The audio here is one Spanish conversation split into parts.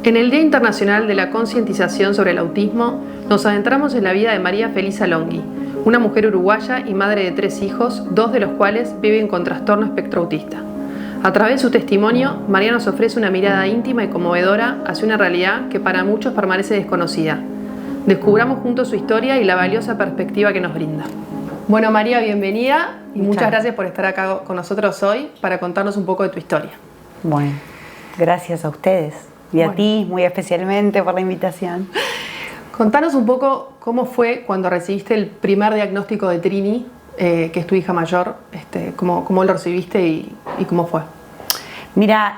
En el Día Internacional de la Concientización sobre el Autismo, nos adentramos en la vida de María Felisa Longhi, una mujer uruguaya y madre de 3 hijos, 2 de los cuales viven con trastorno espectro autista. A través de su testimonio, María nos ofrece una mirada íntima y conmovedora hacia una realidad que para muchos permanece desconocida. Descubramos juntos su historia y la valiosa perspectiva que nos brinda. Bueno, María, bienvenida y muchas gracias por estar acá con nosotros hoy para contarnos un poco de tu historia. Bueno, gracias a ustedes y a ti muy especialmente por la invitación. Contanos un poco cómo fue cuando recibiste el primer diagnóstico de Trini, que es tu hija mayor, cómo lo recibiste y cómo fue. Mira,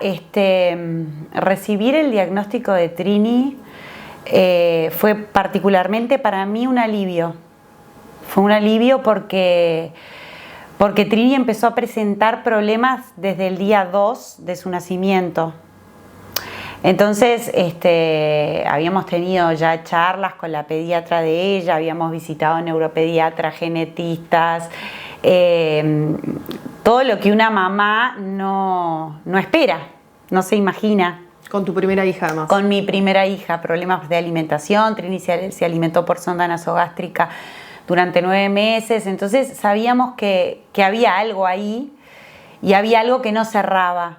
recibir el diagnóstico de Trini fue particularmente para mí un alivio. Fue un alivio porque Trini empezó a presentar problemas desde el día 2 de su nacimiento. Entonces, habíamos tenido ya charlas con la pediatra de ella, habíamos visitado neuropediatras, genetistas, todo lo que una mamá no espera, no se imagina. Con tu primera hija, además. Con mi primera hija, problemas de alimentación. Trini se alimentó por sonda nasogástrica durante 9 meses, entonces sabíamos que había algo ahí y había algo que no cerraba.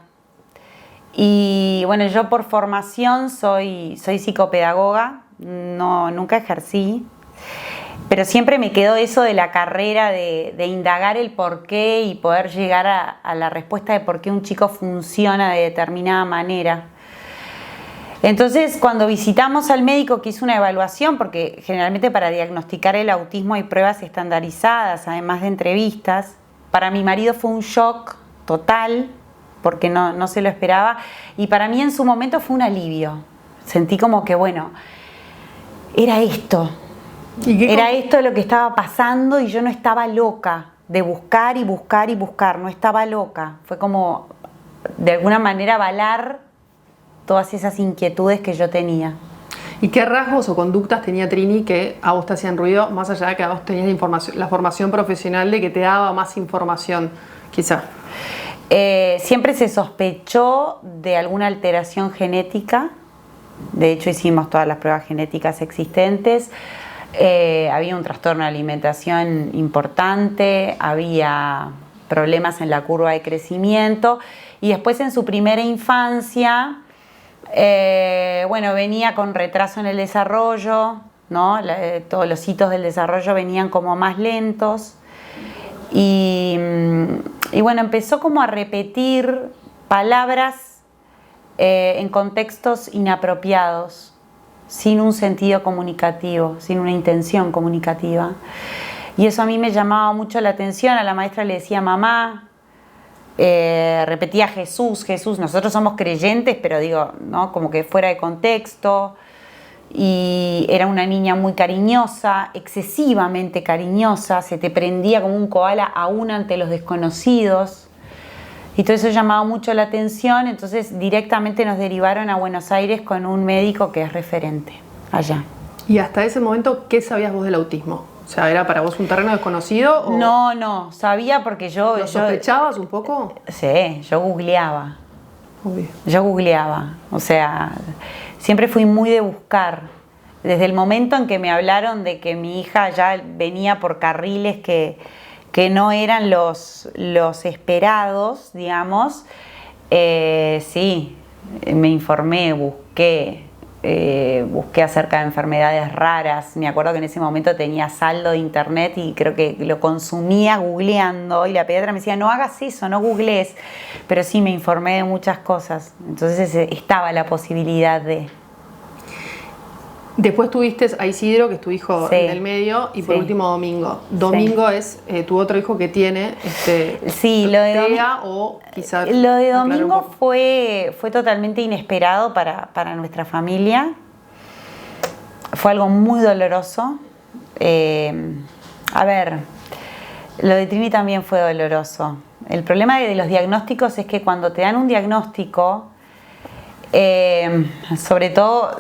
Y bueno, yo por formación soy psicopedagoga, nunca ejercí, pero siempre me quedó eso de la carrera de indagar el porqué y poder llegar a la respuesta de por qué un chico funciona de determinada manera. Entonces, cuando visitamos al médico que hizo una evaluación, porque generalmente para diagnosticar el autismo hay pruebas estandarizadas, además de entrevistas, para mi marido fue un shock total, porque no se lo esperaba, y para mí en su momento fue un alivio. Sentí como que, bueno, era esto. Era esto lo que estaba pasando y yo no estaba loca de buscar y buscar y buscar, no estaba loca. Fue como, de alguna manera, avalar todas esas inquietudes que yo tenía. ¿Y qué rasgos o conductas tenía Trini que a vos te hacían ruido, más allá de que a vos tenías la formación profesional de que te daba más información, quizá? Siempre se sospechó de alguna alteración genética. De hecho, hicimos todas las pruebas genéticas existentes. Había un trastorno de alimentación importante, había problemas en la curva de crecimiento y después en su primera infancia, venía con retraso en el desarrollo, ¿no? Todos los hitos del desarrollo venían como más lentos y bueno, empezó como a repetir palabras en contextos inapropiados, sin un sentido comunicativo, sin una intención comunicativa. Y eso a mí me llamaba mucho la atención. A la maestra le decía mamá, repetía Jesús, Jesús. Nosotros somos creyentes, pero digo, ¿no? Como que fuera de contexto. Y era una niña muy cariñosa, excesivamente cariñosa, se te prendía como un koala aún ante los desconocidos. Y todo eso llamaba mucho la atención, entonces directamente nos derivaron a Buenos Aires con un médico que es referente allá. ¿Y hasta ese momento qué sabías vos del autismo? O sea, ¿era para vos un terreno desconocido? ¿O no, sabía porque yo... ¿Lo sospechabas un poco? Sí, yo googleaba. Obvio. Yo googleaba, o sea, siempre fui muy de buscar. Desde el momento en que me hablaron de que mi hija ya venía por carriles que no eran los esperados, digamos, sí, me informé, busqué acerca de enfermedades raras. Me acuerdo que en ese momento tenía saldo de internet y creo que lo consumía googleando y la pediatra me decía, no hagas eso, no googlees, pero sí me informé de muchas cosas, entonces estaba la posibilidad de... Después tuviste a Isidro, que es tu hijo en el medio, y por último Domingo. Domingo es tu otro hijo que tiene lo de TEA o quizás... Lo de Domingo fue totalmente inesperado para nuestra familia. Fue algo muy doloroso. Lo de Trini también fue doloroso. El problema de los diagnósticos es que cuando te dan un diagnóstico, sobre todo...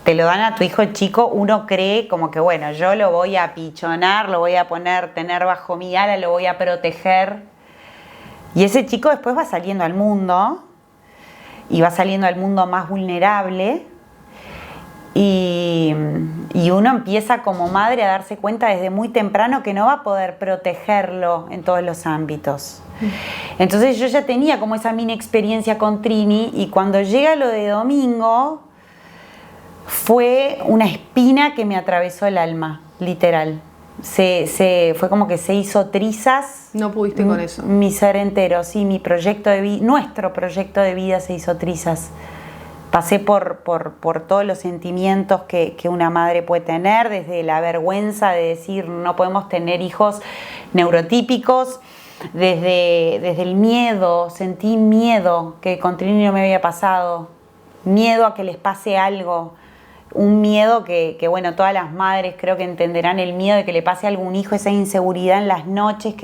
te lo dan a tu hijo chico, uno cree como que, bueno, yo lo voy a apichonar, lo voy a tener bajo mi ala, lo voy a proteger. Y ese chico después va saliendo al mundo, y va saliendo al mundo más vulnerable, Y uno empieza como madre a darse cuenta desde muy temprano que no va a poder protegerlo en todos los ámbitos. Entonces yo ya tenía como esa mini experiencia con Trini, y cuando llega lo de Domingo fue una espina que me atravesó el alma, literal. Fue como que se hizo trizas. No pudiste con eso. Mi ser entero, sí, mi proyecto de vida, nuestro proyecto de vida se hizo trizas. Pasé por todos los sentimientos que una madre puede tener, desde la vergüenza de decir no podemos tener hijos neurotípicos, desde el miedo, sentí miedo que con Trini no me había pasado, miedo a que les pase algo, un miedo que bueno, todas las madres creo que entenderán el miedo de que le pase a algún hijo, esa inseguridad en las noches,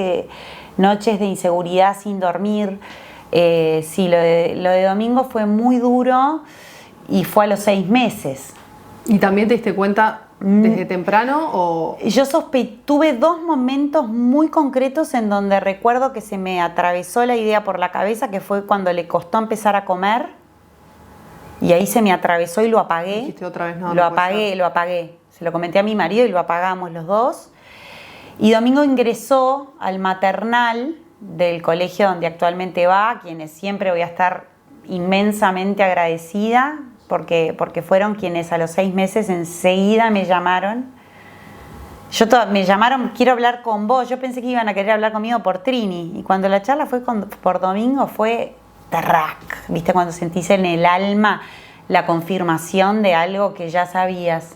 noches de inseguridad sin dormir. Sí, lo de Domingo fue muy duro y fue a los 6 meses. ¿Y también te diste cuenta desde temprano o...? Yo tuve 2 momentos muy concretos en donde recuerdo que se me atravesó la idea por la cabeza, que fue cuando le costó empezar a comer, y ahí se me atravesó y lo apagué. Dijiste otra vez, lo apagué. Se lo comenté a mi marido y lo apagamos los dos. Y Domingo ingresó al maternal del colegio donde actualmente va, a quienes siempre voy a estar inmensamente agradecida, porque fueron quienes a los 6 meses enseguida me llamaron. Me llamaron, quiero hablar con vos. Yo pensé que iban a querer hablar conmigo por Trini, y cuando la charla fue por Domingo fue track, ¿viste? Cuando sentís en el alma la confirmación de algo que ya sabías.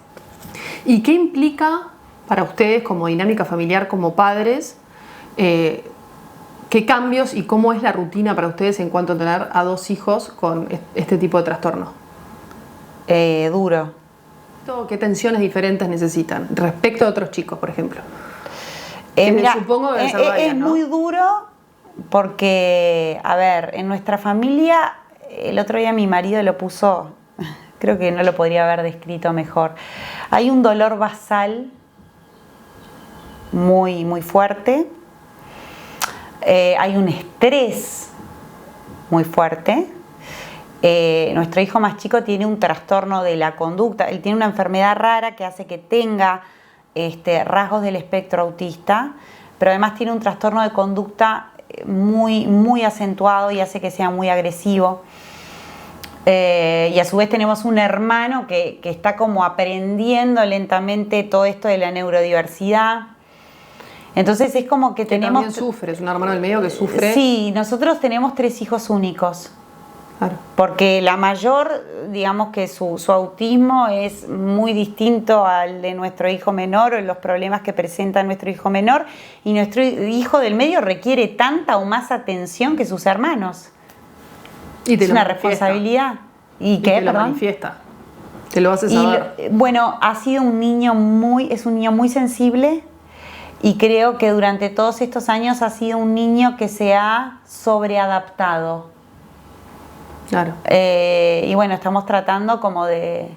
¿Y qué implica para ustedes como dinámica familiar, como padres, qué cambios y cómo es la rutina para ustedes en cuanto a tener a 2 hijos con este tipo de trastorno? Duro. ¿Qué tensiones diferentes necesitan respecto a otros chicos, por ejemplo? Mira, supongo que es ¿no? muy duro porque, a ver, en nuestra familia, el otro día mi marido lo puso, creo que no lo podría haber descrito mejor. Hay un dolor basal muy, muy fuerte. Hay un estrés muy fuerte. Nuestro hijo más chico tiene un trastorno de la conducta. Él tiene una enfermedad rara que hace que tenga rasgos del espectro autista, pero además tiene un trastorno de conducta muy, muy acentuado y hace que sea muy agresivo. Y a su vez tenemos un hermano que está como aprendiendo lentamente todo esto de la neurodiversidad. Entonces es como que tenemos... también sufre, es un hermano del medio que sufre. Sí, nosotros tenemos 3 hijos únicos. Claro. Porque la mayor, digamos que su autismo es muy distinto al de nuestro hijo menor, o los problemas que presenta nuestro hijo menor, y nuestro hijo del medio requiere tanta o más atención que sus hermanos. Y es una responsabilidad. ¿Y qué? Te lo manifiesta. Te lo hace saber. Bueno, ha sido un niño es un niño muy sensible, y creo que durante todos estos años ha sido un niño que se ha sobreadaptado. Claro. Y bueno, estamos tratando como de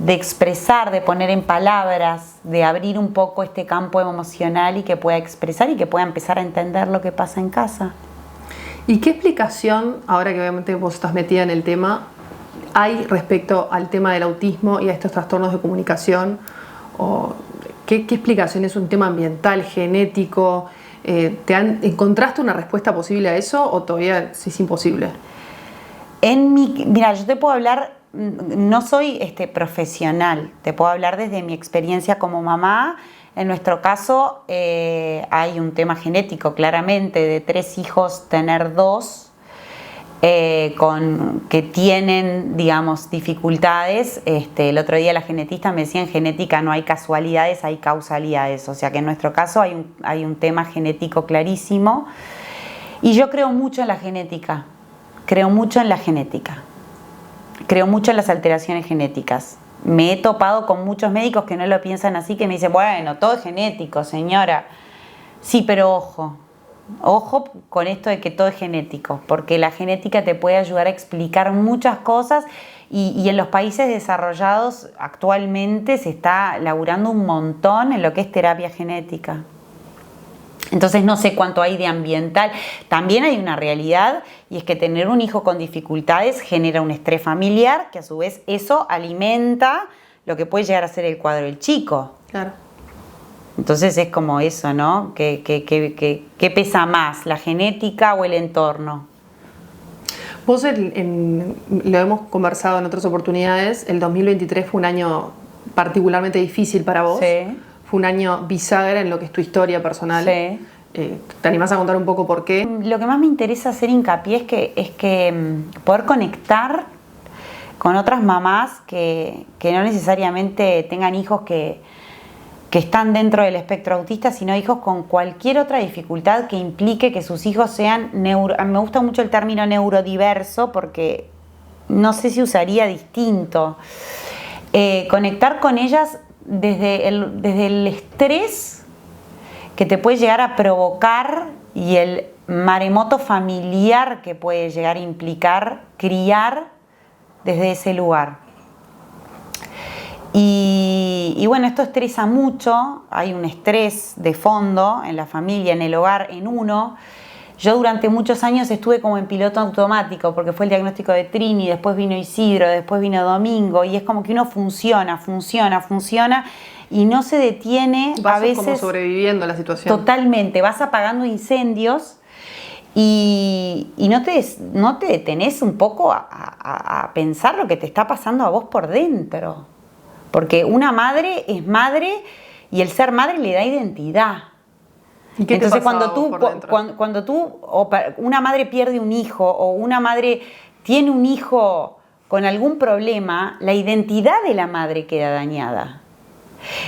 expresar, de poner en palabras, de abrir un poco este campo emocional y que pueda expresar y que pueda empezar a entender lo que pasa en casa. ¿Y qué explicación, ahora que obviamente vos estás metida en el tema, hay respecto al tema del autismo y a estos trastornos de comunicación? ¿O qué explicación es un tema ambiental, genético? ¿Encontraste una respuesta posible a eso o todavía es imposible? Mira, yo te puedo hablar, no soy profesional, te puedo hablar desde mi experiencia como mamá. En nuestro caso hay un tema genético, claramente, de 3 hijos, tener 2 que tienen, digamos, dificultades. El otro día la genetista me decía, en genética no hay casualidades, hay causalidades. O sea que en nuestro caso hay un tema genético clarísimo. Y yo creo mucho en la genética. Creo mucho en la genética, creo mucho en las alteraciones genéticas. Me he topado con muchos médicos que no lo piensan así, que me dicen, bueno, todo es genético, señora. Sí, pero ojo con esto de que todo es genético, porque la genética te puede ayudar a explicar muchas cosas, y en los países desarrollados actualmente se está laburando un montón en lo que es terapia genética. Entonces no sé cuánto hay de ambiental. También hay una realidad, y es que tener un hijo con dificultades genera un estrés familiar, que a su vez eso alimenta lo que puede llegar a ser el cuadro del chico. Claro. Entonces es como eso, ¿no? ¿Qué pesa más, la genética o el entorno? Vos, lo hemos conversado en otras oportunidades, el 2023 fue un año particularmente difícil para vos. Sí. Fue un año bisagra en lo que es tu historia personal. Sí. ¿Te animás a contar un poco por qué? Lo que más me interesa hacer hincapié es que poder conectar con otras mamás que no necesariamente tengan hijos que están dentro del espectro autista, sino hijos con cualquier otra dificultad que implique que sus hijos sean me gusta mucho el término neurodiverso porque no sé si usaría distinto. Conectar con ellas desde el estrés que te puede llegar a provocar y el maremoto familiar que puede llegar a implicar criar desde ese lugar. Y bueno, esto estresa mucho, hay un estrés de fondo en la familia, en el hogar, en uno. Yo durante muchos años estuve como en piloto automático porque fue el diagnóstico de Trini, después vino Isidro, después vino Domingo y es como que uno funciona y no se detiene. Vas a veces como sobreviviendo a la situación. Totalmente, vas apagando incendios y no te detenés un poco a pensar lo que te está pasando a vos por dentro. Porque una madre es madre y el ser madre le da identidad. ¿Y qué Entonces te pasa cuando una madre pierde un hijo o una madre tiene un hijo con algún problema, la identidad de la madre queda dañada.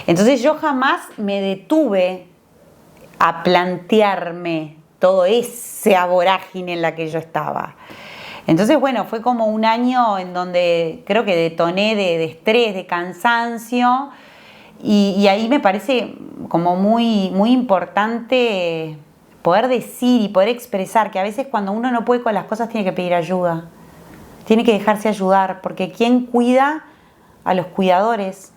Entonces yo jamás me detuve a plantearme todo ese vorágine en la que yo estaba. Entonces, bueno, fue como un año en donde creo que detoné de estrés, de cansancio, y ahí me parece como muy, muy importante poder decir y poder expresar que a veces cuando uno no puede con las cosas tiene que pedir ayuda, tiene que dejarse ayudar, porque ¿quién cuida a los cuidadores?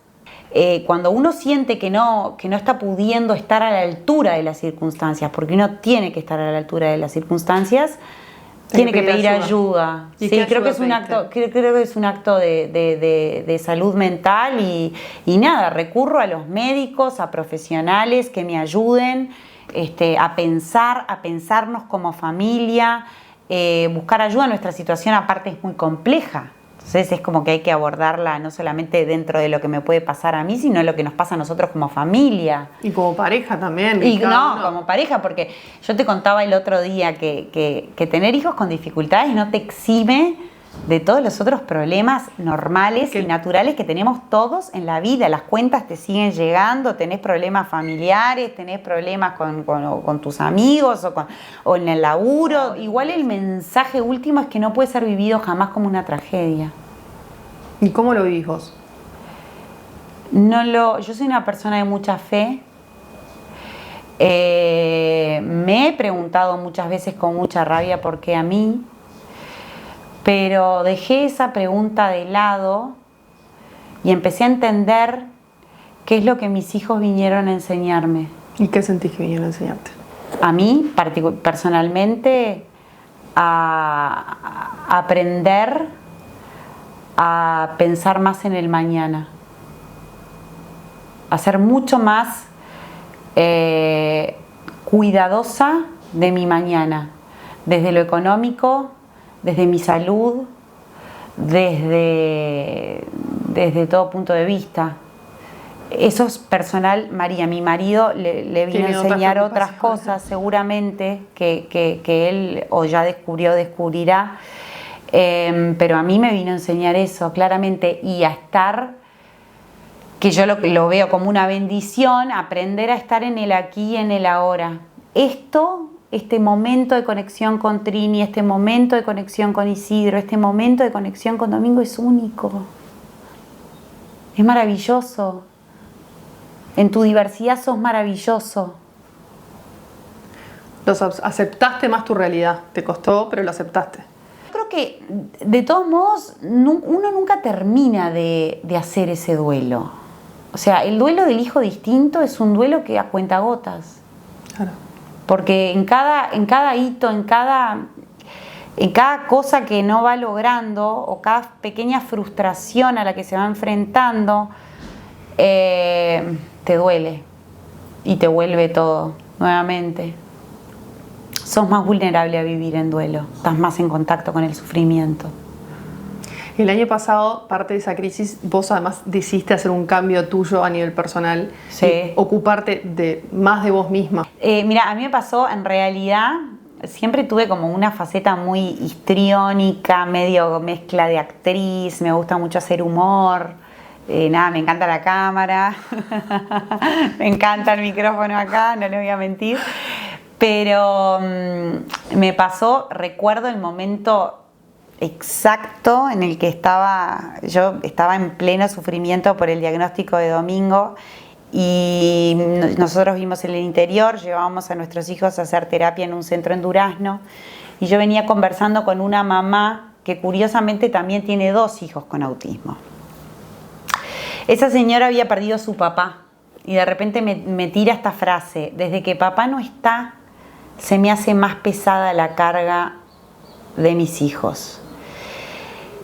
Cuando uno siente que no está pudiendo estar a la altura de las circunstancias, porque uno tiene que estar a la altura de las circunstancias, tiene que pedir ayuda. Sí, creo que es un acto de salud mental y nada, recurro a los médicos, a profesionales que me ayuden a pensarnos como familia, buscar ayuda. Nuestra situación aparte es muy compleja. Entonces es como que hay que abordarla no solamente dentro de lo que me puede pasar a mí, sino lo que nos pasa a nosotros como familia. Y como pareja también. Y como pareja, porque yo te contaba el otro día que tener hijos con dificultades no te exime de todos los otros problemas normales y naturales que tenemos todos en la vida. Las cuentas te siguen llegando, tenés problemas familiares, tenés problemas con tus amigos o en el laburo. Igual el mensaje último es que no puede ser vivido jamás como una tragedia. ¿Y cómo lo vivís vos? Yo soy una persona de mucha fe. Me he preguntado muchas veces con mucha rabia por qué a mí. Pero dejé esa pregunta de lado y empecé a entender qué es lo que mis hijos vinieron a enseñarme. ¿Y qué sentís que vinieron a enseñarte? A mí, personalmente, a aprender a pensar más en el mañana. A ser mucho más cuidadosa de mi mañana, desde lo económico, desde mi salud, desde todo punto de vista. Eso es personal, María. Mi marido le vino a enseñar otras cosas, seguramente, que él o ya descubrirá. Pero a mí me vino a enseñar eso, claramente, y a estar, que yo lo veo como una bendición, aprender a estar en el aquí y en el ahora. Este momento de conexión con Trini, este momento de conexión con Isidro, este momento de conexión con Domingo es único. Es maravilloso. En tu diversidad sos maravilloso. Aceptaste más tu realidad. Te costó, pero lo aceptaste. Creo que, de todos modos, uno nunca termina de hacer ese duelo. O sea, el duelo del hijo distinto es un duelo que a cuentagotas. Claro. Porque en cada hito, en cada cosa que no va logrando o cada pequeña frustración a la que se va enfrentando, te duele y te vuelve todo nuevamente. Sos más vulnerable a vivir en duelo, estás más en contacto con el sufrimiento. El año pasado, parte de esa crisis, vos además decidiste hacer un cambio tuyo a nivel personal, Sí. y ocuparte más de vos misma. Mira, a mí me pasó, en realidad, siempre tuve como una faceta muy histriónica, medio mezcla de actriz, me gusta mucho hacer humor, me encanta la cámara, me encanta el micrófono acá, no le voy a mentir, pero me pasó, recuerdo el momento exacto en el que yo estaba en pleno sufrimiento por el diagnóstico de Domingo y nosotros vivimos en el interior, llevábamos a nuestros hijos a hacer terapia en un centro en Durazno y yo venía conversando con una mamá que curiosamente también tiene 2 hijos con autismo. Esa señora había perdido a su papá y de repente me tira esta frase: desde que papá no está, se me hace más pesada la carga de mis hijos.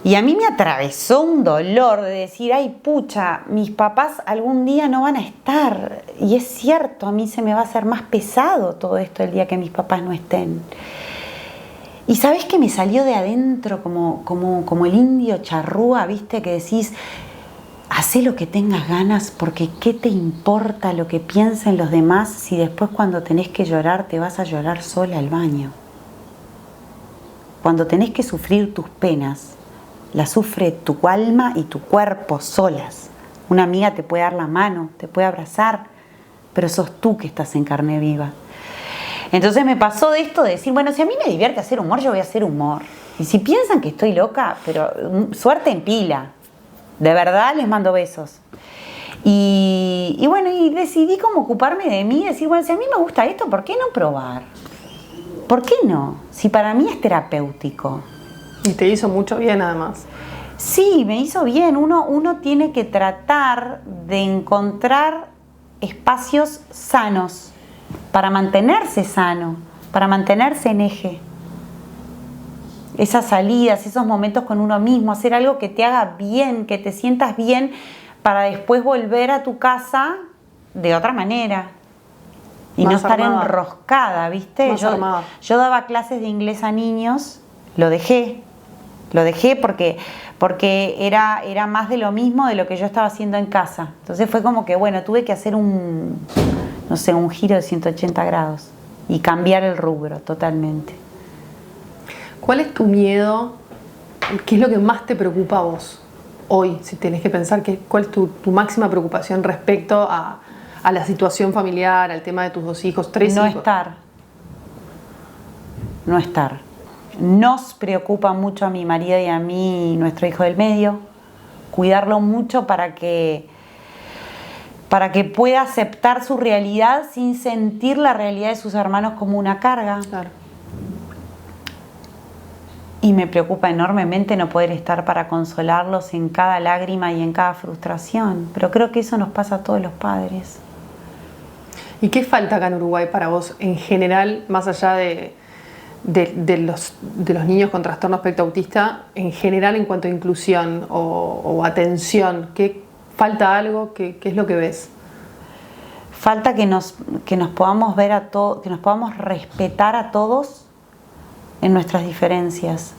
Y a mí me atravesó un dolor de decir, ay pucha, mis papás algún día no van a estar. Y es cierto, a mí se me va a hacer más pesado todo esto el día que mis papás no estén. Y ¿sabés que me salió de adentro como el indio charrúa, viste? Que decís, hacé lo que tengas ganas, porque ¿qué te importa lo que piensen los demás si después cuando tenés que llorar te vas a llorar sola al baño? Cuando tenés que sufrir tus penas, la sufre tu alma y tu cuerpo solas. Una amiga te puede dar la mano, te puede abrazar, pero sos tú que estás en carne viva. Entonces me pasó de esto de decir, bueno, si a mí me divierte hacer humor, yo voy a hacer humor. Y si piensan que estoy loca, pero suerte en pila. De verdad les mando besos. Y bueno, y decidí como ocuparme de mí, decir, bueno, si a mí me gusta esto, ¿por qué no probar? ¿Por qué no? Si para mí es terapéutico. Y te hizo mucho bien además. Sí, me hizo bien. Uno tiene que tratar de encontrar espacios sanos para mantenerse sano, para mantenerse en eje. Esas salidas, esos momentos con uno mismo, hacer algo que te haga bien, que te sientas bien, para después volver a tu casa de otra manera. Y Más no estar armada. enroscada, ¿viste? Más armada. Yo daba clases de inglés a niños, lo dejé porque era más de lo mismo de lo que yo estaba haciendo en casa. Entonces fue como que, bueno, tuve que hacer un giro de 180 grados y cambiar el rubro totalmente. ¿Cuál es tu miedo? ¿Qué es lo que más te preocupa a vos hoy? Si tenés que pensar, ¿cuál es tu máxima preocupación respecto a la situación familiar, al tema de tus 2 hijos, 3 hijos? No estar. Nos preocupa mucho a mi marido y a mí, nuestro hijo del medio, cuidarlo mucho para que pueda aceptar su realidad sin sentir la realidad de sus hermanos como una carga. Claro. Y me preocupa enormemente no poder estar para consolarlos en cada lágrima y en cada frustración. Pero creo que eso nos pasa a todos los padres. ¿Y qué falta acá en Uruguay para vos en general, más allá de los niños con trastorno espectro autista, en general en cuanto a inclusión o atención? ¿Qué falta algo? ¿Qué es lo que ves? Falta que nos podamos ver a todos, que nos podamos respetar a todos en nuestras diferencias.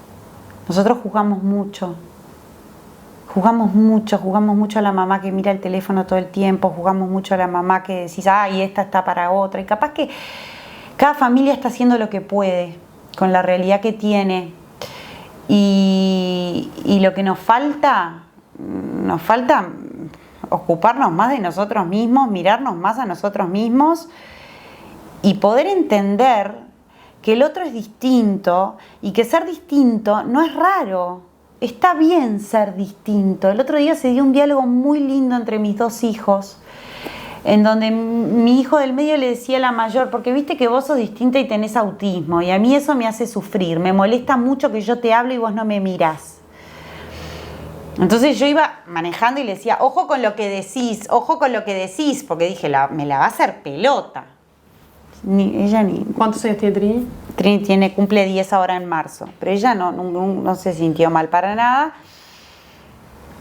Nosotros jugamos mucho a la mamá que mira el teléfono todo el tiempo, jugamos mucho a la mamá que decís, ay, esta está para otra, y capaz que cada familia está haciendo lo que puede con la realidad que tiene, y lo que nos falta ocuparnos más de nosotros mismos, mirarnos más a nosotros mismos y poder entender que el otro es distinto y que ser distinto no es raro. Está bien ser distinto. El otro día se dio un diálogo muy lindo entre mis 2 hijos, en donde mi hijo del medio le decía a la mayor, porque viste que vos sos distinta y tenés autismo, y a mí eso me hace sufrir, me molesta mucho que yo te hablo y vos no me mirás. Entonces yo iba manejando y le decía, ojo con lo que decís, porque dije, me la va a hacer pelota. ¿Cuántos años tiene Trini? Trini cumple 10 ahora en marzo, pero ella no se sintió mal para nada.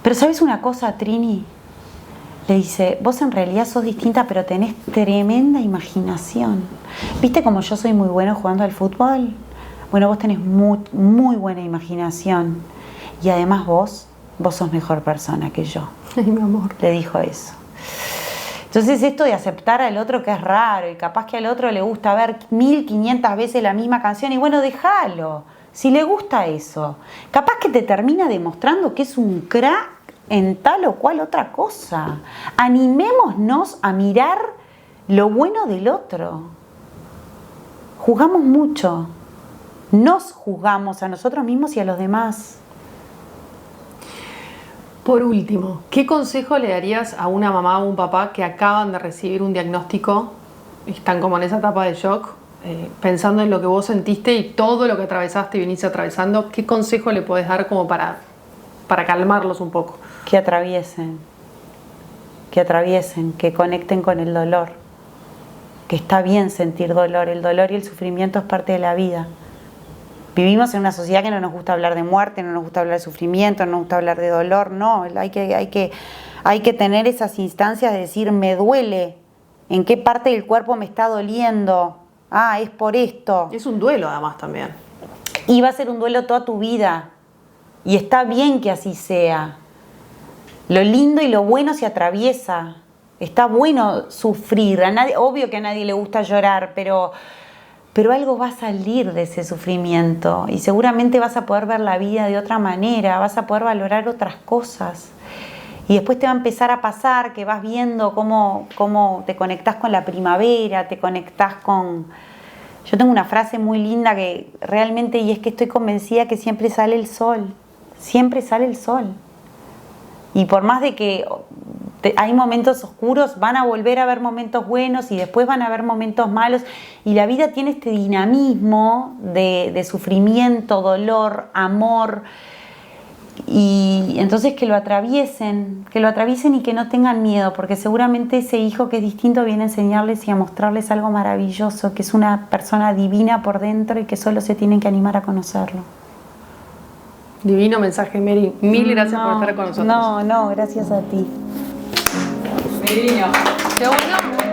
Pero ¿sabes una cosa, Trini? le dice, vos en realidad sos distinta, pero tenés tremenda imaginación. ¿Viste como yo soy muy bueno jugando al fútbol? Bueno, vos tenés muy, muy buena imaginación. Y además vos sos mejor persona que yo. Ay, mi amor. Le dijo eso. Entonces esto de aceptar al otro, que es raro, y capaz que al otro le gusta ver 1500 veces la misma canción, y bueno, déjalo. Si le gusta eso, capaz que te termina demostrando que es un crack en tal o cual otra cosa. Animémonos a mirar lo bueno del otro. Juzgamos mucho. Nos juzgamos a nosotros mismos y a los demás. Por último, ¿qué consejo le darías a una mamá o un papá que acaban de recibir un diagnóstico y están como en esa etapa de shock, pensando en lo que vos sentiste y todo lo que atravesaste y viniste atravesando? ¿Qué consejo le podés dar como para calmarlos un poco? Que atraviesen, que conecten con el dolor, que está bien sentir dolor. El dolor y el sufrimiento es parte de la vida. Vivimos en una sociedad que no nos gusta hablar de muerte, no nos gusta hablar de sufrimiento, no nos gusta hablar de dolor. No, hay que tener esas instancias de decir, me duele, en qué parte del cuerpo me está doliendo, es por esto. Es un duelo además también. Y va a ser un duelo toda tu vida, y está bien que así sea. Lo lindo y lo bueno se atraviesa. Está bueno sufrir. Obvio que a nadie le gusta llorar, pero algo va a salir de ese sufrimiento y seguramente vas a poder ver la vida de otra manera, vas a poder valorar otras cosas. Y después te va a empezar a pasar que vas viendo cómo te conectás con la primavera, te conectás con... Yo tengo una frase muy linda que realmente, y es que estoy convencida que siempre sale el sol. Siempre sale el sol. Y por más de que hay momentos oscuros, van a volver a haber momentos buenos y después van a haber momentos malos. Y la vida tiene este dinamismo de sufrimiento, dolor, amor. Y entonces que lo atraviesen y que no tengan miedo, porque seguramente ese hijo que es distinto viene a enseñarles y a mostrarles algo maravilloso, que es una persona divina por dentro y que solo se tienen que animar a conocerlo. Divino mensaje, Mary. Mil gracias por estar con nosotros. No, gracias a ti. Divino. Qué bueno.